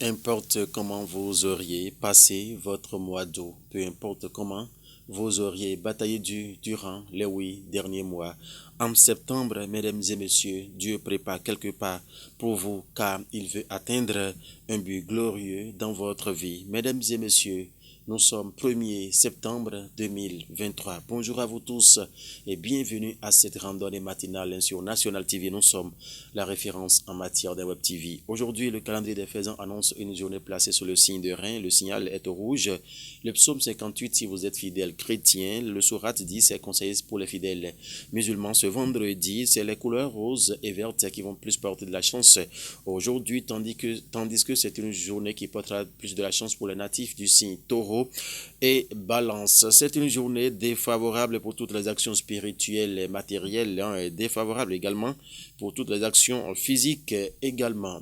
importe comment vous auriez passé votre mois d'août, peu importe comment vous auriez bataillé durant les 8 derniers mois. En septembre, mesdames et messieurs, Dieu prépare quelque part pour vous car il veut atteindre un but glorieux dans votre vie. Mesdames et messieurs, nous sommes 1er septembre 2023. Bonjour à vous tous et bienvenue à cette randonnée matinale sur National TV. Nous sommes la référence en matière de Web TV. Aujourd'hui, le calendrier des faisans annonce une journée placée sous le signe de Rein. Le signal est au rouge. Le psaume 58, si vous êtes fidèle chrétien. Le sourate 10, c'est conseillé pour les fidèles musulmans. Ce vendredi, c'est les couleurs roses et vertes qui vont plus porter de la chance aujourd'hui, tandis que c'est une journée qui portera plus de la chance pour les natifs du signe Taureau et Balance. C'est une journée défavorable pour toutes les actions spirituelles et matérielles, et défavorable également pour toutes les actions physiques également.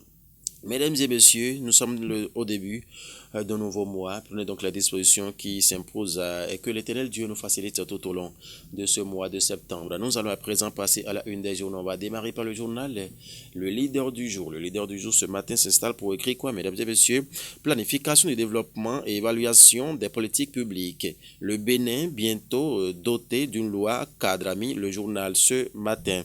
Mesdames et messieurs, nous sommes au début d'un nouveau mois. Prenez donc la disposition qui s'impose et que l'Éternel Dieu nous facilite tout au long de ce mois de septembre. Nous allons à présent passer à la une des journaux. On va démarrer par le journal Le Leader du jour. Le Leader du jour ce matin s'installe pour écrire quoi, mesdames et messieurs? Planification du développement et évaluation des politiques publiques. Le Bénin bientôt doté d'une loi cadre, a mis le journal ce matin.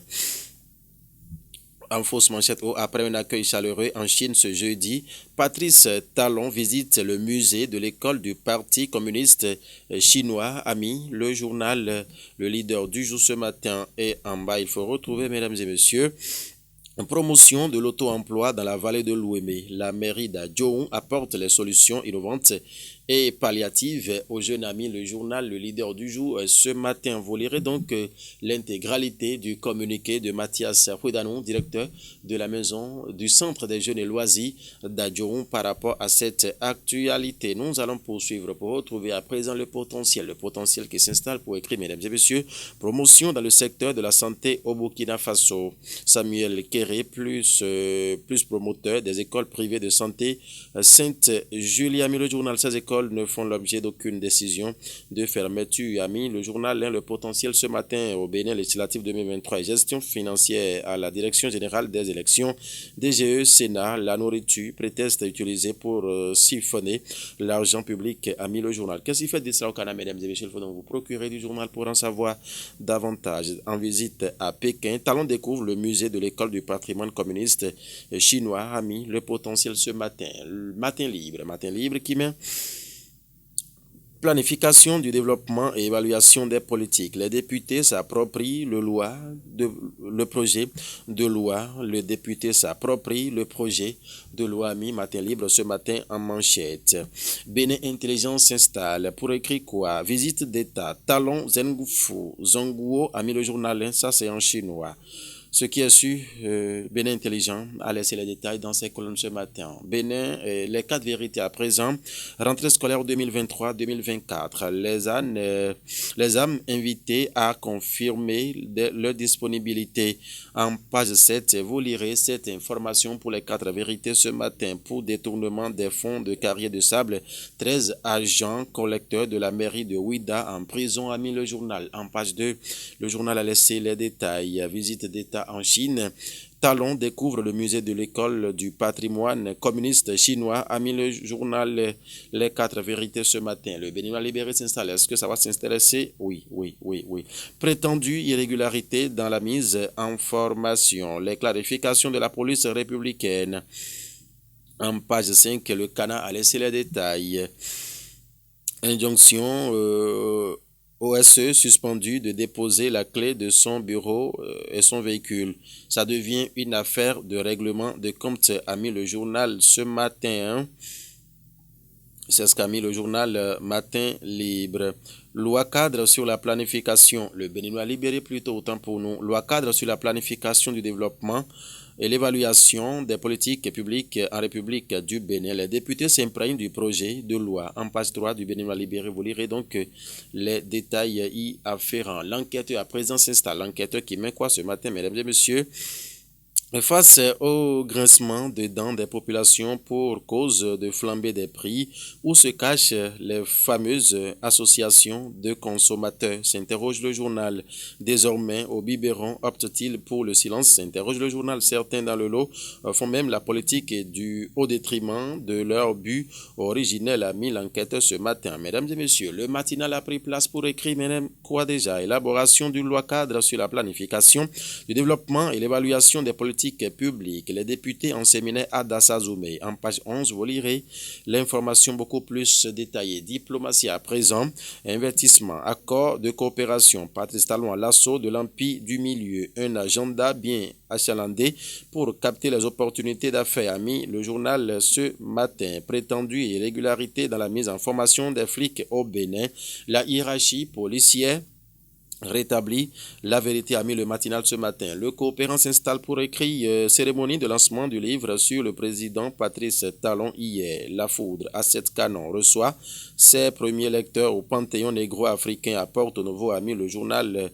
En fausse manchette, après un accueil chaleureux en Chine ce jeudi, Patrice Talon visite le musée de l'école du Parti communiste chinois, a mis le journal Le Leader du jour ce matin. Et en bas, il faut retrouver, mesdames et messieurs, promotion de l'auto-emploi dans la vallée de l'Ouémé. La mairie d'Adjoun apporte les solutions innovantes et palliatives aux jeunes amis. Le journal Le Leader du jour ce matin. Vous lirez donc l'intégralité du communiqué de Mathias Foudanou, directeur de la maison du centre des jeunes et loisirs d'Adjoun par rapport à cette actualité. Nous allons poursuivre pour retrouver à présent le potentiel qui s'installe pour écrire, mesdames et messieurs, promotion dans le secteur de la santé au Burkina Faso. Samuel Kéré, plus promoteur des écoles privées de santé Sainte-Julie, a mis le journal. Ces écoles ne font l'objet d'aucune décision de fermeture, a mis le journal Le Potentiel ce matin. Au Bénin législatif 2023 et gestion financière à la direction générale des élections, DGE, Sénat, la nourriture, prétexte utilisé pour siphonner l'argent public, a mis le journal. Qu'est-ce qu'il fait de cela au Canada, mesdames et messieurs? Il faut donc vous procurer du journal pour en savoir davantage. En visite à Pékin, Talon découvre le musée de l'école du patrimoine communiste chinois, a mis Le Potentiel ce matin. Matin libre qui met planification du développement et évaluation des politiques. Les députés s'approprient le projet de loi. Le député s'approprie le projet de loi, mis Matin libre ce matin en manchette. Bénin Intelligence s'installe pour écrire quoi? Visite d'État. Talon Zonguo, a mis le journal. Ça c'est en chinois. Ce qui est su, Bénin Intelligent a laissé les détails dans ses colonnes ce matin. Bénin, les 4 vérités à présent. Rentrée scolaire 2023-2024. Les âmes invitées à confirmer leur disponibilité. En page 7, vous lirez cette information pour les 4 vérités ce matin. Pour détournement des fonds de Carrier de Sable, 13 agents collecteurs de la mairie de Ouida en prison, a mis le journal. En page 2, le journal a laissé les détails. Visite d'État en Chine. Talon découvre le musée de l'école du patrimoine communiste chinois, a mis le journal Les 4 vérités ce matin. Le Béninois libéré s'installe. Est-ce que ça va s'intéresser? Oui. Prétendue irrégularité dans la mise en formation. Les clarifications de la police républicaine. En page 5, le Canada a laissé les détails. Injonction OSE suspendu de déposer la clé de son bureau et son véhicule. Ça devient une affaire de règlement de compte, a mis le journal ce matin. C'est ce qu'a mis le journal Matin libre. Loi cadre sur la planification. Le Béninois libéré plutôt, autant pour nous. Loi cadre sur la planification du développement et l'évaluation des politiques publiques en République du Bénin. Les députés s'imprègnent du projet de loi. En page 3 du Béninois libéré, vous lirez donc les détails y afférents. L'enquêteur à présent s'installe. L'enquêteur qui met quoi ce matin, mesdames et messieurs? Face au grincement des dents des populations pour cause de flambée des prix, où se cachent les fameuses associations de consommateurs, s'interroge le journal. Désormais, au biberon opte-t-il pour le silence, s'interroge le journal. Certains dans le lot font même la politique du au détriment de leur but originel, a mis l'enquête ce matin. Mesdames et messieurs, le matinal a pris place pour écrire, mesdames, quoi déjà? Élaboration d'une loi cadre sur la planification, le développement et l'évaluation des politiques publiques. Les députés en séminaire à Dassazoumé. En page 11, vous lirez l'information beaucoup plus détaillée. Diplomatie à présent, investissement, accord de coopération. Patrice Talon à l'assaut de l'Empire du Milieu. Un agenda bien achalandé pour capter les opportunités d'affaires, a mis le journal ce matin. Prétendue irrégularité dans la mise en formation des flics au Bénin. La hiérarchie policière rétabli. La vérité, a mis le matinal ce matin. Le coopérant s'installe pour écrire cérémonie de lancement du livre sur le président Patrice Talon hier. La foudre à 7 canons reçoit ses premiers lecteurs au Panthéon négro-africain à Porto Novo, a mis le journal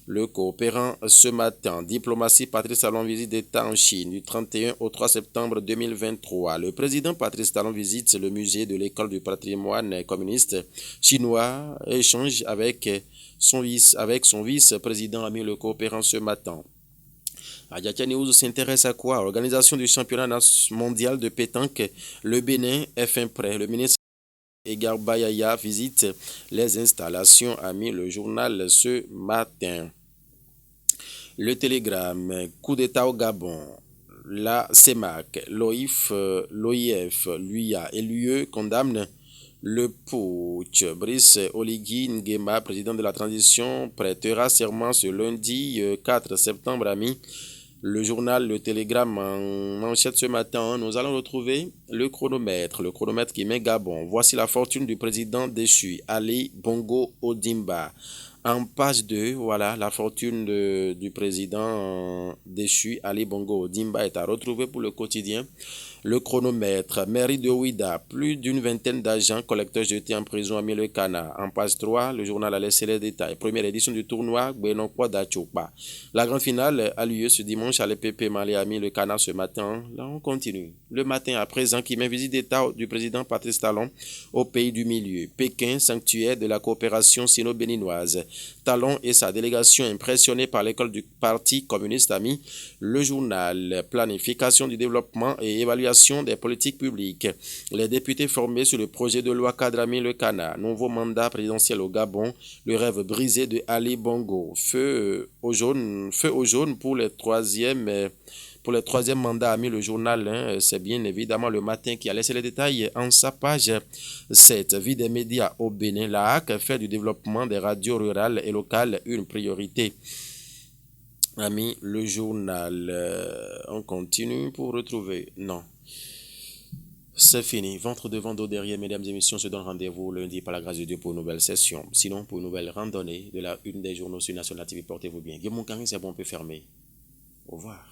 Le Coopérant ce matin. Diplomatie, Patrice Talon visite d'État en Chine du 31 au 3 septembre 2023. Le président Patrice Talon visite le musée de l'école du patrimoine communiste chinois et échange avec son vice-président, a mis Le Coopérant ce matin. Adiatia News s'intéresse à quoi? Organisation du championnat mondial de pétanque. Le Bénin est fin prêt. Le ministre Edgar Bayaya visite les installations, a mis le journal ce matin. Le Télégramme, coup d'État au Gabon. La CEMAC, l'OIF, l'OIF, l'UIA et l'UE condamnent le putsch. Brice Oligui Nguema, président de la transition, prêtera serment ce lundi 4 septembre, a mis le journal Le Télégramme en manchette ce matin. Nous allons retrouver le chronomètre qui met Gabon. Voici la fortune du président déchu, Ali Bongo Ondimba. En page 2, voilà, la fortune du président déchu, Ali Bongo Ondimba, est à retrouver pour le quotidien. Le chronomètre, mairie de Ouida, plus d'une vingtaine d'agents collecteurs jetés en prison, a mis le Cana. En page 3, le journal a laissé les détails. Première édition du tournoi Benokwa d'Achopa. La grande finale a lieu ce dimanche à l'EPP Mali, a mis le Cana ce matin. Là, on continue. Le matin à présent, qui met visite d'État du président Patrice Talon au pays du milieu. Pékin, sanctuaire de la coopération sino-béninoise. Talon et sa délégation impressionnés par l'école du Parti communiste, a mis le journal. Planification du développement et évaluation des politiques publiques. Les députés formés sur le projet de loi cadre, a mis le Cana. Nouveau mandat présidentiel au Gabon. Le rêve brisé de Ali Bongo. Feu au jaune pour le troisième mandat, a mis le journal. C'est bien évidemment le matin qui a laissé les détails en sa page 7. Vie des médias au Bénin. La HAC fait du développement des radios rurales et locales une priorité, a mis le journal. On continue pour retrouver. Non. C'est fini. Ventre devant, dos derrière, mesdames et messieurs. On se donne rendez-vous lundi par la grâce de Dieu pour une nouvelle session. Sinon, pour une nouvelle randonnée de la une des journaux sur National TV, portez-vous bien. Guillaume Carin, c'est bon, on peut fermer. Au revoir.